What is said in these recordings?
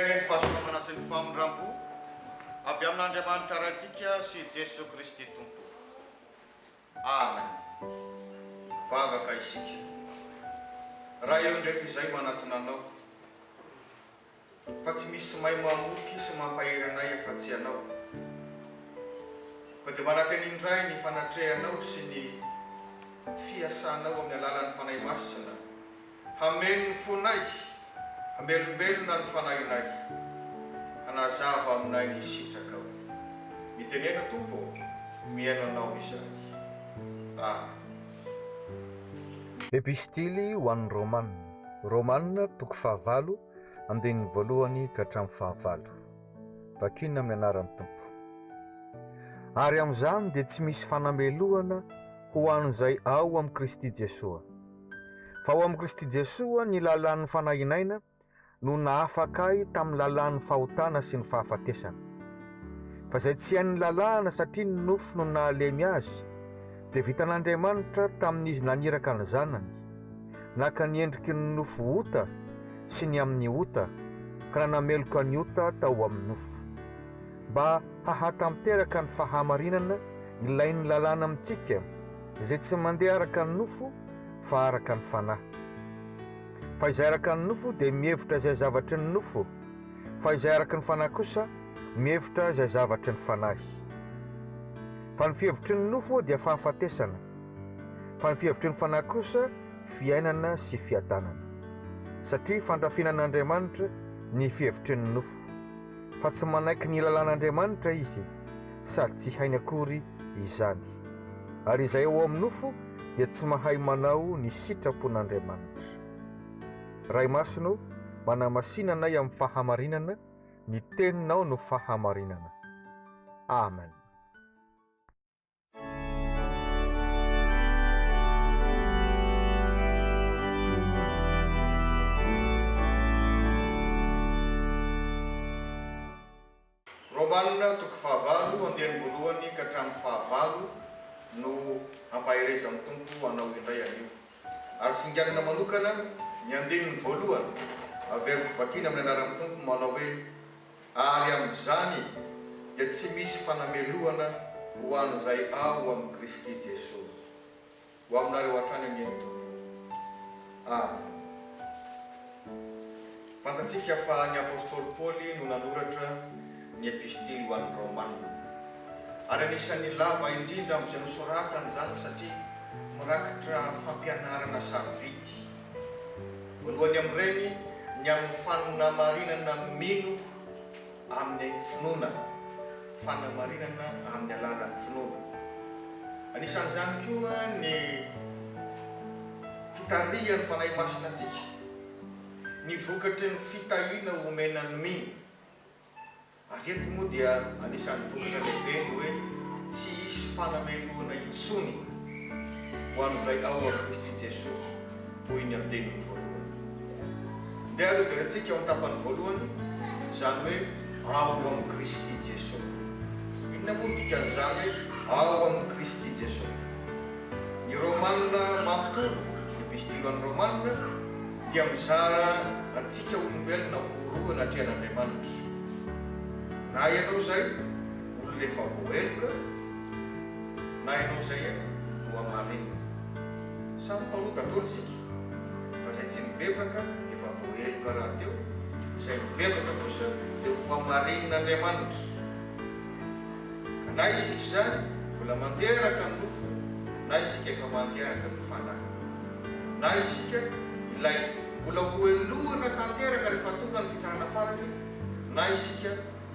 Andriany fahasolamana sy ny famondrampo avy amin'Andriamanitra ratsika sy Jesosy Kristy Tompo. Amen. Vavaka isika. Raha eo ndraiky izay manatona anao, fa tsy misy mahay mamoky sy mampahery anay afa-tsy anao. Fa dia manateny indray ny fanatrehanao sy ny fiasanao amin'ny alalan'ny fanahy masina, hameno ny fonay, hamelombelona ny fanahinay, hanazava aminay ny sitraka ao. Mitenena Tompo, miaino anao izay. Epistily ho an'ny Romanina toko 9 andininy 1 ka hatramin'ny 9. Vakina amin'ny anaran'ny Tompo. Ary amin'izany dia tsy misy fanamelohana ho an'izay ao amin'ny Kristy Jesosy. Fa ao amin'ny Kristy Jesosy ny lalan'ny fanahinaina no nahafakay tamin'ny lalan'ny fahotana sy ny fahafatesana. Fa izay tsy hain'ny lalàna satria ny nofo no nahalemy azy, dia vitan'Andriamanitra tamin'izy naniraka ny zanany, naka ny endriky ny nofo ota sy ny amin'ny ota, ka nanameloka ny ota tao amin'ny nofo, mba hahatamteraka ny fahamarinana ilain'ny lalàna amintsika, izay tsy mandeha araka ny nofo fa araka ny fanahy. Fa izay araka ny nofo dia mihevitra izay zavatry ny nofo, fa izay araka ny fanahy kosa mihevitra izay zavatry ny fanahy. Fa ny fihevitry ny nofo dia fahafatesana, fa ny fihevitry ny fanahy kosa fiainana sy fiadanana. Satria fandrafinan'Andriamanitra ny fihevitry ny nofo, fa tsy manaiky ny lalàn'Andriamanitra izy, sady tsy hainy akory izany. Ary izay ao amin'ny nofo dia tsy mahay manao ny sitrapon'Andriamanitra. Ray Masino, manamasina anay amin'ny fahamarinana, ny teninao no fahamarinana. Amen. Romanina toko 9 andininy 1 ka hatramin'ny 9 no ampaherezan'ny Tompo anao indray anio. Ary singanana manokana ny andininy 1 averiko vakina amin'ny anaran'ny Tompo manao hoe: ary amin'izany dia tsy misy fanamelohana ho an'izay ao amin'ny Kristy Jesosy. Ho aminareo hatrany amin'ny Tompo. Amen. Fantatsika fa ny apôstôly Paoly no nanoratra ny epistily ho an'ny Romanina. Ary anisan'ny lava indrindra amin'izay nosoratany izany satria mirakitra fampianarana sarobidy. Voalohany amin'ireny ny amin'ny fanamarinana mino amin'ny finoana, fanamarinana amin'ny alalan'ny finoana. Anisan'izany koa ny fitarihan'ny fanahy masinatsika, ny vokatry ny fitahiana omenan'ny mino. Ary eto moa dia anisan'ny vokatra lehibe ny hoe tsy hisy fanamelohana intsony ho an'izay ao amin'ny Kristy Jesosy, toy ny andininy 1. Dia alojerentsika ao amin'ny tapany 1, izany hoe ao amin'ny Kristy Jesosy. Inona moa dikan'izany hoe ao amin'ny Kristy Jesosy? Ny Romanina manontolo, epistily ho an'ny Romanina, dia mizara antsika olombelona horoana atrehan'Andriamanitra. Na ianao izay olonefa voaheloka, na ianao izay ho amarinina. Samy mpanota daholo isika, fa izay tsy mibebaka efa voaheloka raha teo, izay mibebaka kosa dia ho amarinan'Andriamanitra. Ka na isika izany mbola manteraka ny nofo, na isika efa manteraka ny fanahy, na isika ilay mbola hoelohana tanteraka rehefa tonga ny fitsarana farany, na isika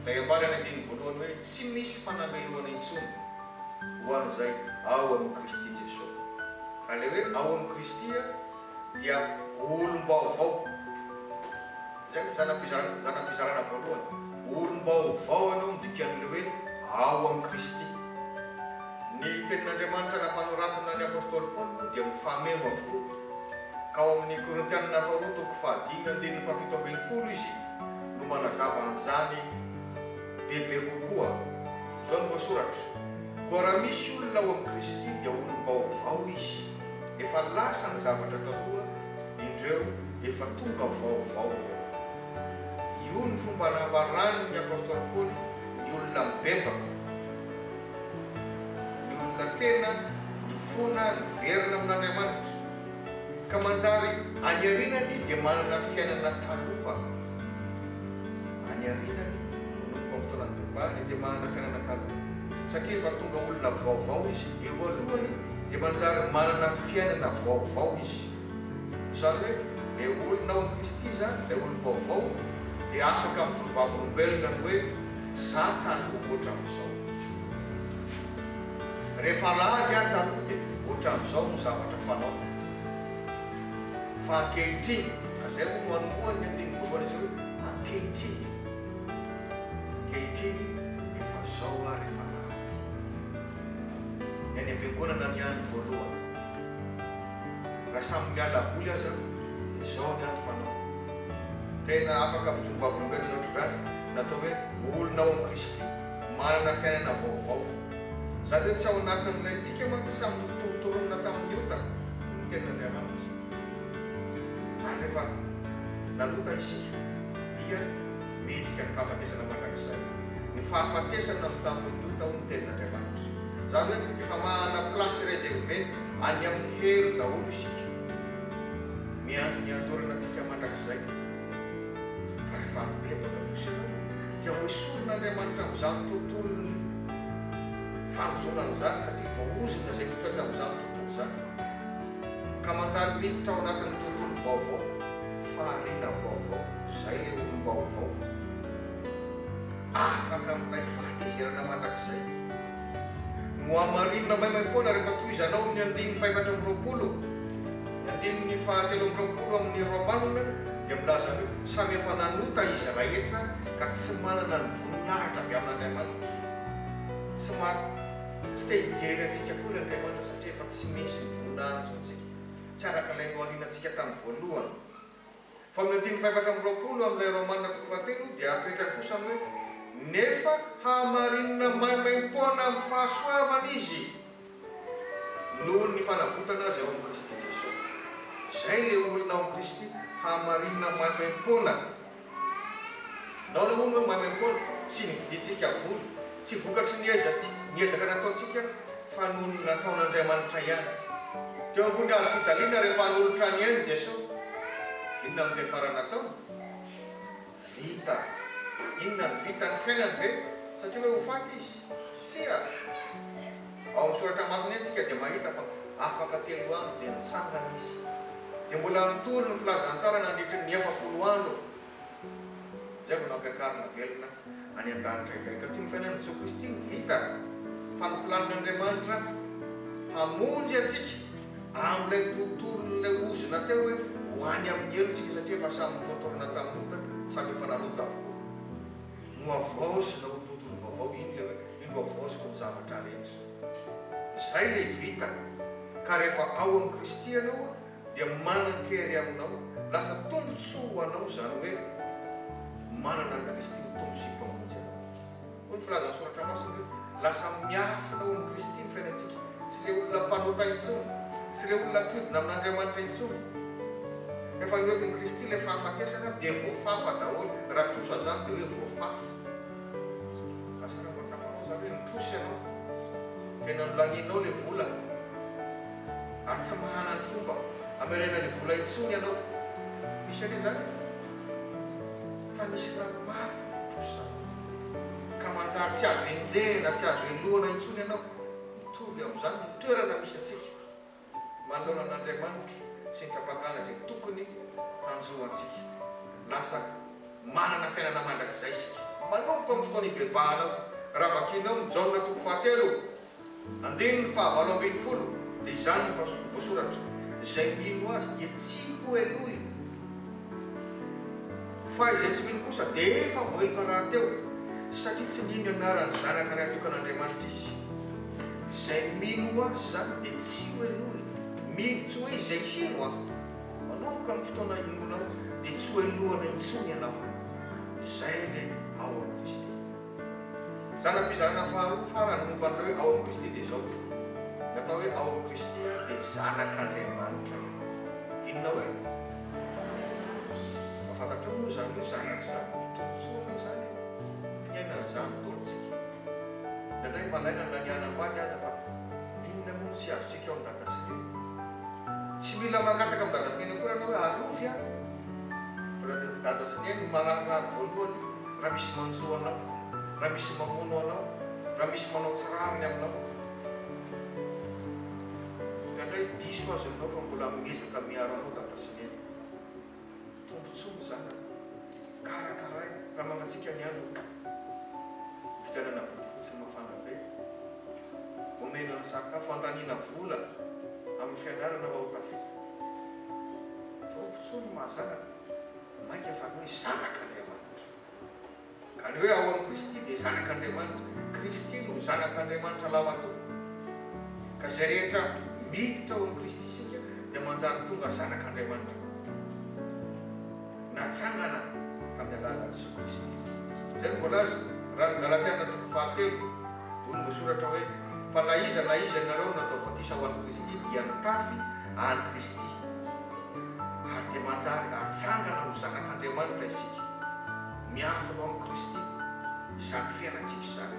ilay ambara ny andininy 1 hoe tsy misy fanamelohana intsony ho an'izay ao amin'ny Kristy Jesosy. Ka ilay hoe ao amin'ny Kristy dia olom-baovao. Zay zanam-pizarana voalohany, olom-baovao anao midikan'ilay hoe ao amin'ny Kristy. Ny tenin'Andriamanitra nampanoratana ny apôstôly Paoly dia mifameno avokoa. Ka ao amin'ny Korintianina 2 toko 5 andininy 17 izy no manazava an'izany bebe kokoa. Zao no voasoratra: koa raha misy olona ao amin'ny Kristy dia olom-baovao izy, efa lasa ny zavatra taloha, indreo efa tonga vaovao. io ny fomba nambarany ny apôstôly Paoly, ny olona mibebaka, ny olona tena nifona niverina amin'Andriamanitra ka manjary any arinany dia manana fiainana taloha. Any arinany manomboka amin'ny fotoana nitombany dia manana fiainana taloha, satria efa tonga olona vaovao izy. Eo alohany dia manjary manana fiainana vaovao izy. Izany hoe ilay olona ao amin'ny Kristy zany, ilay olom-baovao dia afaka amin'ny vavolombelona ny hoe zah taloha ohatran'izao. Rehefa lady aho taloha dia ohatran'izao ny zavatra fanao. Fa ankehitriny, zay moa no anombohany ny andininy fomba izy hoe ankehitriny. Ankehitriny efa zao ary efa lady. Ny any am-piangonana ny andro voalohany. Raha samy miala voly aza, izao ny andro fanao. Tena afaka amin'ny vavolombelona ohatr' izany, natao hoe olona ao amin'ny Kristy, manana fiainana vaovao. Zany hoe tsy ao anatin'ilay tsika mantsy samy torotoronina tamin'ny ota ny tenan'Andriamanitra. Ary rehefa nalota isika dia midika ny fahafatesana mandrakizay. Ny fahafatesana amin'ny tampon'ny ota ho ny tenan'Andriamanitra. Zany hoe efa manana plasy réservé any amin'ny helo daholo isika, miandro ny atorana antsika mandrakizay. Fa rehefa mibebaka kosa ianao dia hoesorin'Andriamanitra amin'izany tontolony fanozonana zany, satria voaozona zay mitoetra amin'izany tontolo zany, ka manjary miditra ao anatin'ny tontolo vaovao, fahariana vaovao. Zay le olom-baovao afaka amin'ilay fahatezerana mandrakizay. No amarinina maimaim-poana rehefa tohizanao ny andininy faefatra amby roapolo, ny andininy fahatelo amby roapolo amin'ny Romanina dia milaza hoe samy efa nanota izy rehetra ka tsy manana ny voninahitra avy amin'Andriamanitra. Tsy te hijery antsika kory Andriamanitra satria efa tsy misy ny voninahitra antsika, tsy araka ilay noarinantsika tamin'ny voalohany. Fa amin'ny andininy faefatra amby roapolo amin'ilay Romanina toko fahatelo dia apetraka kosa hoe nefa hamarinina maimaim-poana amin'ny fahasoavana izy noho ny fanavotana azy ao amin'ny Kristy Jesosy. Zay le olona ao amin'ny Kristy, hamarinina maimaim-poana. Nao le olona hoe maimaim-poana tsy nividintsika voly, tsy vokatry niezaka nataontsika, fa noho ny nataon'Andriamanitra ihany. Teo ambony hazo fijaliana rehefa hanolotra ny ainy Jesosy, inona ny teny farany nataony? Vita. Inona ny vita ny fiainany ve? Satria hoe ho faty izy? Tsia. Ao amin'ny soratra masina antsika dia mahita fa afaka 3 andro dia nitsangana izy. Dia mbola nitolo ny filazantsara nandritry ny 70 andro. Zay vao nampiakarina velona any an-danitra indray. Ka tsy ny fiainan'i Jesoa Kristy ny vita, fa ny planin'Andriamanitra hamonjy antsika amin'ilay tontolon'ilay ozona teo hoe ho any amin'ny elontsika, satria efa samy totorina tamin'ny ota, samy efa nanota avokoa. No avaosina ho tontolo vaovao, iny le hoe iny avaosiko ny zavatra rehetra. Zay le vita. Ka rehefa ao amin'ny Kristy ianao dia manan-kery aminao, lasa tombotsoa ho anao, zany hoe manana ny Kristy ho tombo sy mpamonjy anao. Ho ny filazan'ny soratra masina hoe lasa miafina ao amin'ny Kristy ny fiainantsika. Tsy le olona mpanota intsony, tsy le olona mpiodina amin'Andriamanitra intsony. Efa niotin'ny Kristy le fahafatesana dia voafafa daholo. Raha trosa zany dia hoe voafafa. Asara matsapanao zany hoe nitrosy ianao, tena nolaninao le vola, ary tsy mahana ny fomba amerena le vola intsony ianao. Misy ane zany fa misy raha mafy nitrosa, ka manjary tsy azo enjehana, tsy azo elohana intsony ianao. Mitovy amin'izany ny toerana misy atsika manoloana an'Andriamanitra sy ny fapakana izay tokony hanjoantsika. Lasa manana fiainana mandrakizay isika manomboka amin'ny fotoana ibebahanao. Raha vakinao ny Jaona toko fahatelo andininy fahavalo ambin'ny folo dia izany ny voasoratra: izay mino azy dia tsy ho eloy, fa izay tsy mino kosa dia efa voaheloka raha teo, satria tsy mino anaran'ny zanaka ray tokan'Andriamanitra izy. Izay mino azy zany dia tsy ho eloy. Mino tsy hoe izay hino manomboka amin'ny fotoana inonao dia tsy ho elohana intsony ianao. Zay le ao amin'ny Kristy. Zanam-pizarana faharoa farany momba an'ilay hoe ao amin'ny Kristy dia zao: natao hoe ao amin'ny Kristy dia zanak'Andriamanitra. Inona hoe? Mahafantatra moa zany hoe zanaka zany tsy mila makataka amin'ny dada sineny akora anao hoe arovy a dada sineny mararirary voalohany raha misy mantsoa anao, raha misy mamono anao, raha misy manao tsirariny aminao. Indray diso azy aminao fa mbola miezaka miaro anao dada sineny. Tombontsoa zany karakaray raha mangatsika ny andro fidianana body fotsiny mafana be, omenana sakafo, andaniana vola amin'ny fianarana ho tafita. Tombontsoa ny mahazanaka maika fa hoe zanak'Andriamanitra. Ka ny hoe ao amin'ny Kristy dia zanak'Andriamanitra. Kristy no zanak'Andriamanitra lamato. Ka zay rehetra miditra ao amin'ny Kristy isika dia manjary tonga zanak'Andriamanitra. Natsangana tamin'ny alalan'i Jesoa Kristy. Zay no voalaza raha ny Galatiana 4:7 hoy ny voasoratra hoe fa na iza ianareo natao batisa ho an'i Kristy dia nitafy any Kristy. Ary dia manjary atsangana ho zanak'Andriamanitra isika. Miafina ao amin'ny Kristy izany fiainantsika izany.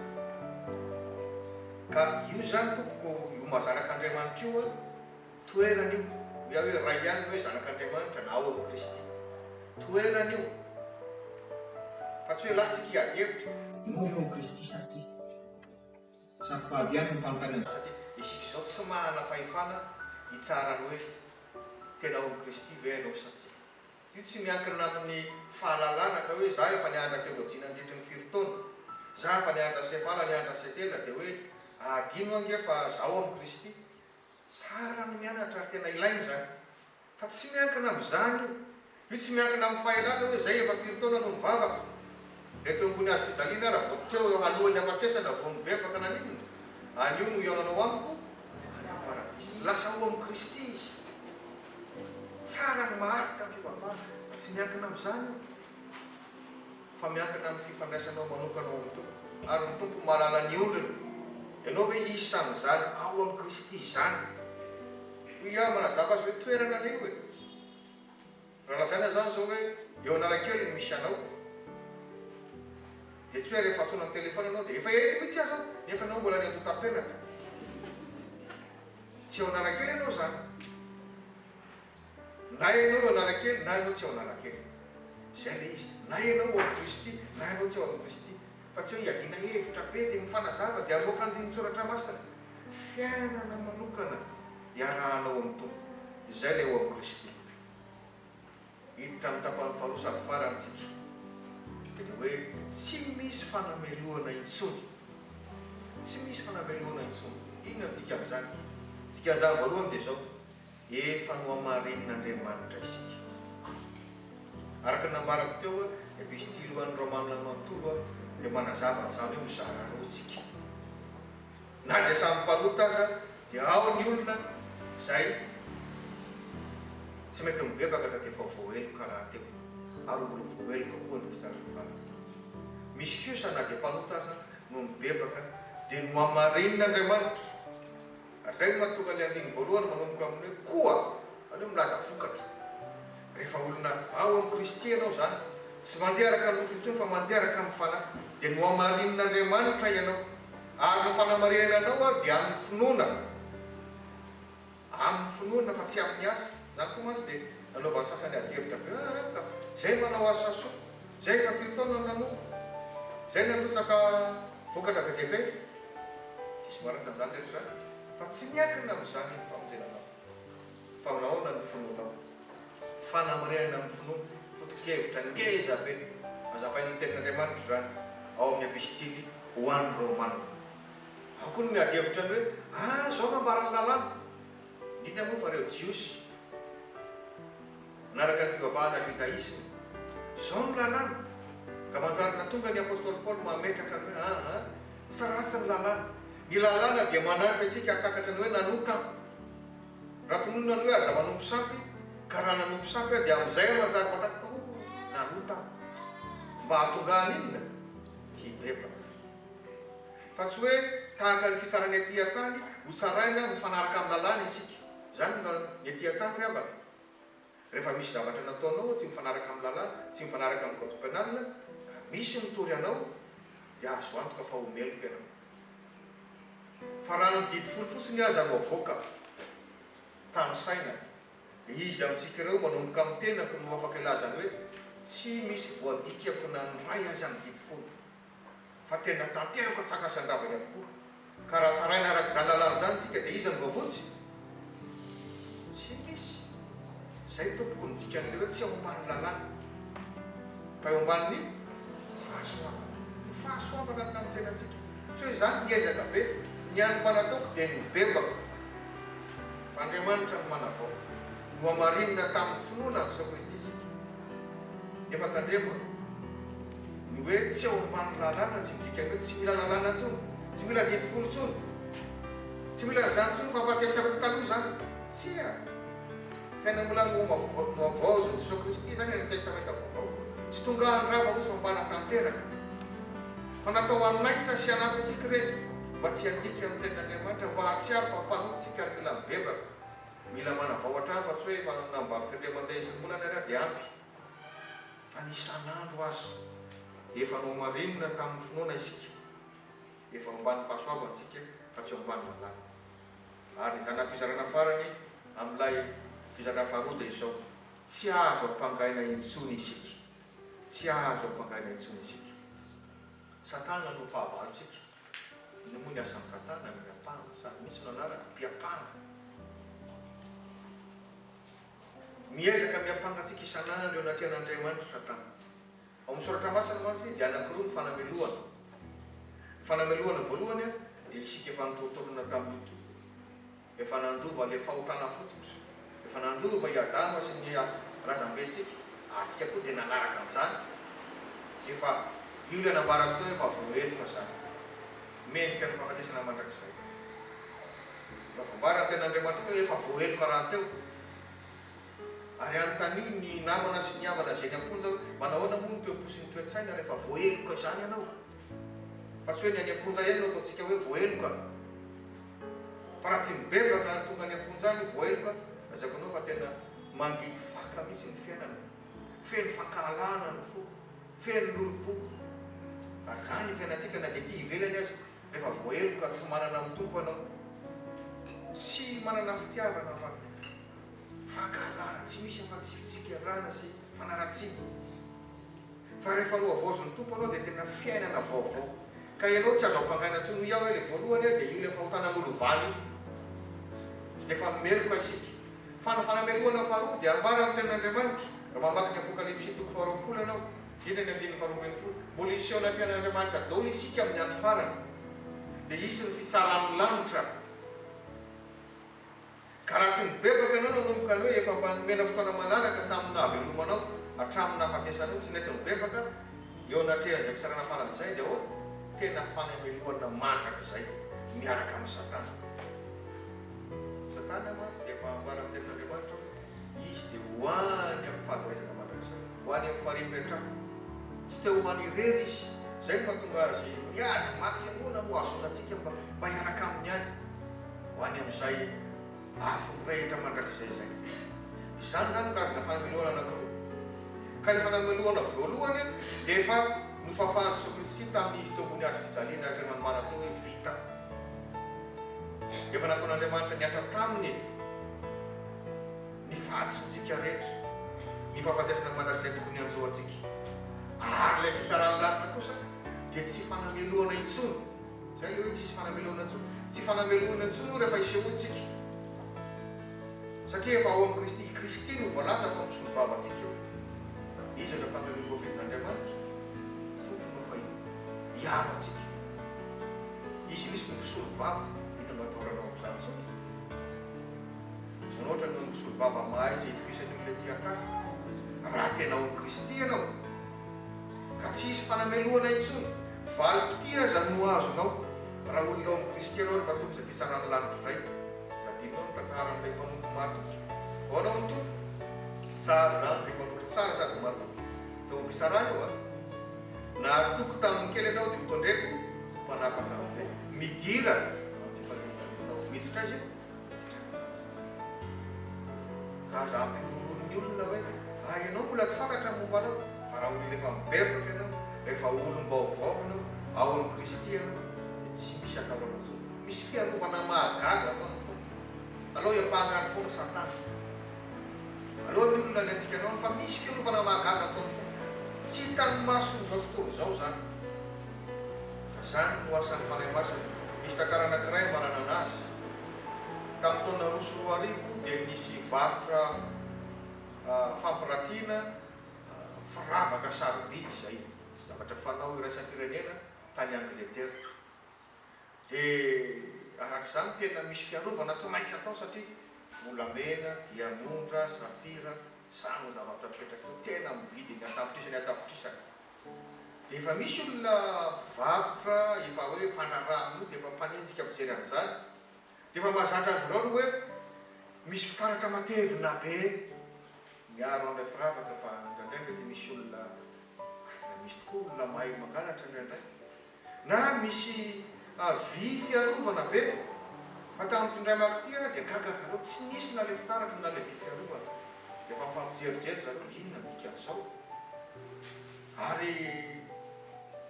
Ka io zany tompoko io mahazanak'Andriamanitra io a toerana io. Ia hoe ray ihany hoe zanak'Andriamanitra na ao amin'ny Kristy. Toerana io. Fa tsy hoe lasika hiady hevitra no eo amin'ny Kristy satria saropahaviany ny fanontaniana satria isika izao tsy mahana fahefana hitsarany hoe tena ao amin'ny Kristy ve ianao satria. Io tsy miankina amin'ny fahalalana ka hoe za efa nianatra teolojia nandritry ny 5 taona, za efa nianatra sefala nianatra setela dia hoe adino ange fa zaho amin'ny Kristy. Tsara ny mianatra ary tena ilainy zany. Fa tsy miankina amin'izany io. Io tsy miankina amin'ny fahalalana hoe zay efa 5 taona no mivavaka. Reto ambony azo fijaliana raha vao teo alohan'ny afatesana vao mibebaka naninona. Anio no iaonanao amiko lasa ao amin'ny Kristy izy. Tsara ny maharitra ny fivavahana. Tsy miankina amin'izany fa miankina amin'ny fifandraisanao manokana ao amin'ny tompo. Ary ny tompo mahalala ny ondriny. Ianao hoe isan'izany ao amin'ny Kristy izany. Hoy iaho manazava azy hoe toerana leo hoe. Raha lazaina zany zao hoe eo Analakely ny misy anao. Dia tsy hoe rehefa atsona amin'ny telefona anao dia efa eto mihitsy aho zao nefa anao mbola ny antotam-penatra. Tsy eo Analakely ianao zany. Na ianao eo Analakely na ianao tsy eo Analakely. Zay le izy. Na ianao ao amin'ny Kristy na ianao tsy ao amin'ny Kristy. Fa tsy hoe hiadiana hevitra be dia mifanazava dia aloka andiny tsoratra masina. Fiainana manokana iarahanao amin'ny tompo. Izay le ao amin'ny Kristy. Hiditra amin'ny tapany faharoa sady farantsika. Dia hoe tsy misy fanameloana intsony. Tsy misy fanameloana intsony. Inona no dikan'izany? Dikan'izany voalohany dia zao. Efa no hamarenin'Andriamanitra isika. Araka ny nambarako teo epistily ho an'ny Romanina manontolo dia manazava an'izany hoe mizara roantsika. Na dia samy mpalota aza dia ao ny olona izay tsy mety mibebaka ka dia efa voaheloka raha teo. Ary mbola voaheloka koa ny fizarana. Misy kosa na dia mpalota aza no mibebaka dia no hamarenin'Andriamanitra. Ary zay no mahatonga ny andiny voalohany manomboka amin'ny hoe koa aleo milaza vokatra. Rehefa olona ao amin'ny Kristy ianao zany, tsy mandeha araka ny nofo intsony fa mandeha araka amin'ny fanahy, dia no hamarenin'Andriamanitra ianao. Ary ny fanamarinanao a dia amin'ny finoana. Amin'ny finoana fa tsy amin'ny asa. Zany koa mantsy dia nanaovan'ny sasany adihevitra be ka zay manao asa soa, zay ka 5 taona nanao, zay nanrotsaka vokatra be dia be. Tsisy maraka an'izany rehetra zany. Fa tsy miankina amin'izany amin'izay nanao. Fa nahoana ny finoanao? Fanamarinana amin'ny finoana, foto-kevitra ngeza be. Azavain'ny tenin'Andriamanitra zany ao amin'ny epistily ho an'ny Romanina. Ao koa no miady hevitra ny hoe zao nambarany lalàna. Indrindra moa fa reo jiosy naraka ny fivavahana judaisme. Zao ny lalàna. Ka manjary natonga ny apôstôly Paoly mametraka ny hoe tsy ratsy ny lalàna. Ny lalàna dia manampy antsika hatakatra ny hoe nanota. Raha tononona ny hoe aza manompo sampy, ka raha nanompo sampy dia amin'izay manjary manataka nanota mba hahatongany inona hibebaka. Fa tsy hoe tahaka ny fisarany aty an-tany ho tsaraina mifanaraka amin'ny lalàna isika. Zany ny aty an-tany ravana. Rehefa misy zavatra nataonao tsy mifanaraka amin'ny lalàna, tsy mifanaraka amin'ny code pénal, ka misy mitory anao dia azo antoka fa homeloka ianao. Fa raha ny didy folo fotsiny aza no avoaka tamin'ny saina dia izy amintsika ireo manomboka amin'ny tenako no afaka ilazany hoe tsy misy voadikako nanoray azy amin'ny didy folo fa tena tanterako atsakasandavany avokoa ka raha tsaraina araka izany lalàna zany tsika dia izy ny voavotsy tsy misy zay tompoko ny dikan'ile hoe tsy ao ambany lalàna fa eo ambaniny fahasoavana ny fahasoavana ny namitena-tsika so izany niezaka be ny anom-panataoko dia nybebako fa Andriamanitra no manavao no amarinina tamin'ny finoana ny Jesosy Kristy isika nefa tandremana ny hoe tsy ao ambany lalàna tsy midikany hoe tsy mila lalàna ntsony tsy mila didy folo ntsony tsy mila zany ntsony fa afatesika afaka taloha zany tsia tena mbola noavao zany Jesosy Kristy zany ny testamenta vaovao tsy tonga andrava ozy fa mbana tanteraka fa natao anaitra sy anampy antsika reny mba tsy andika amin'ny tenin'Andriamanitra mba hatsiaro fa mpanototsika ary mila mibebaka mila manavao hatrany fa tsy hoe nambavika indray mandeha isam-bolana ary dia ampy fa ny isan'andro azy efa no marinina tamin'ny finoana isika efa ambany fahasoavantsika fa tsy ambany lalàna ary zany ampizarana farany amin'ilay fizarana faharoa dia izao tsy azo ampangaina intsony isika tsy azo ampangaina intsony isika Satana no fahavalontsika ino moa ny asan'ny Satana miapana sady misy no anarany mpiapana miezaka miapana antsika isan'andro eo anatrian'Andriamanitra Satana ao amin'ny soratra masina mantsy dia anakiroa ny fanameloana ny fanameloana voalohany dia isika efa nitotorona tamin'ito efa nandova le fahotana fototra efa nandova i Adama sy ny razambentsika ary tsika koa dia nanaraka an'izany efa io le nambarako teo efa voaheloka zany mendrika ny fahafatesana mandrakizay efa fambara ny ten'Andriamanitra teo efa voaheloka raha teo ary anontanio ny namana sy ny havana zay ny amponja manahoana moa ny toe-posy ny toe-tsaina rehefa voaheloka izany ianao fa tsy hoe ny any amponja ihany no ataontsika hoe voaheloka fa raha tsy mibebaka ny tonga ny amponja any voaheloka azako anao fa tena mangidy faka mihitsy ny fiainana feno fankahalana ny fo feno lolo-po ary zany fiainantsika na dia ty ivelany azy rehefa voaheloka tsy manana amin'ny tompo anao sy manana fitiavana fa fankahalana tsy misy afa-tsifitsikirana sy fanaratsiana fa rehefa no avoazon'ny tompo anao dia tena fiainana vaovao ka ianao tsy azo ampangaina ntsony iaho hoe le voalohany dia io le fahotanan'olo valy dia efa meloka isika fa ny fanameloana faharoa dia ambara amin'ny tenin'Andriamanitra raha mamaky ny apokalipsy 20 ianao indrindra ny andininy 20 mbola isy ao anatrian'Andriamanitra daholo isika amin'ny andro farany dia isy ny fitsaran'ny lanitra ka raha tsy mibebaka ianao nanomboka ny hoe efa mbanomena fotoana malalaka tamin'ny nahavelomanao hatramin'ny nahafatesanao tsy nety mibebaka eo anatrehan'izay fitsarana farany izay dia hoe tena fanameloana mandrak'izay miaraka amin'ny Satana Satana masy dia efa ambara amin'ny tenin'Andriamanitra izy dia hoany amin'ny fahadoresana mandrak'izay hoany amin'ny faharebiretrafo tsy teo hoany irery izy zay no mahatonga azy miady mafy ahoana no azonatsika mba hiaraka amin'ny any hoany amin'izay afo mirehitra mandrak'izay zay izany zany karazana fanameloana anakiroa ka ny fanameloana voalohany dia efa nofafahan'i Jesosy Kristy tamin'ny fitaovony azy fijaliana ary manambara teo hoe vita efa nataon'Andriamanitra niatra taminy ny fahadisontsika rehetra ny fahafatesana mandrak'izay tokony an'izao atsika ary ilay fitsarany lanitra kosa dia tsy fanameloana intsony zay le hoe tsisy fanameloana intsony tsy fanameloana intsony io rehefa isehoantsika satria efa ao amin'ny Kristy Kristy no voalaza fa misolo vavantsika eo izy ilay mpangaloloa ven'Andriamanitra tompono fa hiaro antsika izy misy no misolo vava ino no ataoranao amin'izany tsony manohatra no misolo vava mahay zay itokisan'ny olona ty atany raha tena ao amin'ny Kristy ianao ka tsisy fanameloana intsony valim-pity aza no azonao raha olona ao amin'ny Kristy ianao rehefa tompo izay fitsarany lanitra zay zadinao ny tantaran'ilay mpanompo matoky ao anao ny tompo tsara zany dia mpanompo tsara sady matoky teo ampisarany io a na toko tamin'ny kely anao dia hotondreko mpanapaka midira miditra azy ka aza ampiororon'ny olona hoe ianao mbola tsy fantatra momba anao fa raha olona rehefa mibebaka ianao rehefa olom-baovao ianao ao amin'ny Kristy ianao dia tsy misy ataonao intsony misy fiarovana mahagaga atao aloha hiampahangany foana Satana aloha ny olona ny antsika anao fa misy fiarovana mahagaga ataony tsy hitany maso zao tontolo zao zany fa zany no asan'ny fanahy masina. Misy tantara anankiray manana anazy tamin'ny taona roso roa arivo dia misy varotra fampiratiana firavaka sarobidy zay zavatra fanao iraisam-pirenena tany Angleterre. Dia arak'izany tena misy fiarovana tsy maintsy atao satria volamena, diamondra, safira, samy zavatra mipetraka tena mividiny atapitrisany atapitrisany. Dia efa misy olona mpivarotra efa hoe mpanarahano dia efa mpanenjika mijery an'izany. Dia efa mahazatra azy ireo hoe misy fitaratra matevina be miaro an'ilay firavaka fa indraindray mety misy olona misy tokoa olona mahay mangalatra indraindray na misy vy fiarovana be fa tamin'ity indray makitya dia gaga zareo tsy nisy na le fitaratra na le vy fiarovana. Dia efa mifampijerijery zareo inona dika an'izao ary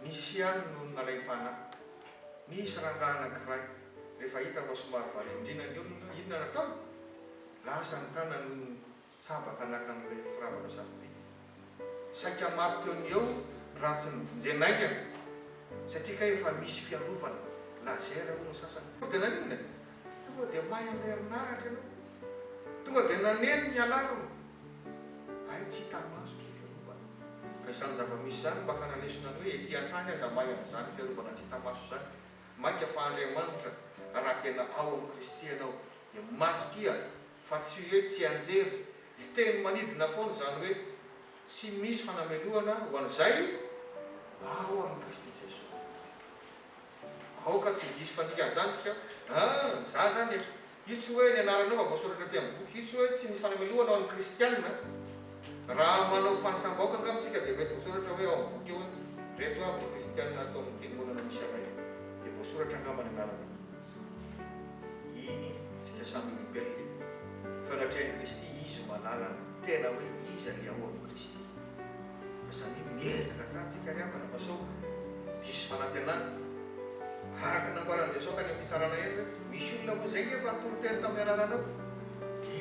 nisy ihany no nalaim-panahy nisy rangahy anankiray rehefa hita fa somary valindrina ny olona inona natao lasa ny tanany tsabaka anakan'ilay firavaka sarobidy saika maro teo ny eo raha tsy nivonjenaingana satria ka efa misy fiarovana lazera ho ny sasany dia naninona tonga dia mahay amin'ny herinaratra ianao tonga dia naneno ny alariny ay tsy hita maso ny fiarovana ka izany zava-misy zany mba kanalesona ny hoe ety an-tany aza mahay an'izany fiarovana tsy hita maso zany mainka fa Andriamanitra raha tena ao amin'ny Kristy ianao dia matrika fa tsy hoe tsy anjery tsy teny manidina foana zany hoe tsy misy fanameloana ho an'izay ao amin'ny Kristy Jesosy. Aoka tsy diso fandika zantsika za zany io tsy hoe ny anaranao fa voasoratra ty amin'ny boky io tsy hoe tsy misy fanameloana ao amin'ny kristianina raha manao fanisambaoka angamitsika dia mety voasoratra hoe ao amin'ny boky eo hoe reto aby ny kristianina atao amin'ny fiangonana misy anay dia voasoratra angamba ny anarana iny tsika samy olombelona fanatrehan'ny Kristy izy malala tena hoe izy any ao amin'ny Kristy fa samy miezaka tsara tsika riavana fa sao diso fanantenana araka namboaran'i Jesosy ka ny amin'ny fitsarana eny hoe misy olona moa zay ngefa nitoroteny tamin'ny anaranao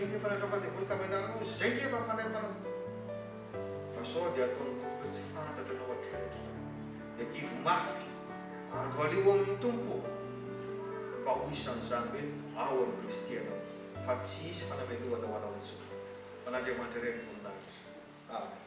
eny efa natrafatevolo tamin'ny anaranao zay ngefa manay fanao fa sao dia ataony tompo hoe tsy fantatra anao hatrotro dia divo mafy andro alio amin'ny tompo mba ho isan'izany hoe ao amin'ny Kristy ianao fa tsy hisy fanameloana ho anao intsony fa n'Andriamanitra ireny voninahitra. Amen.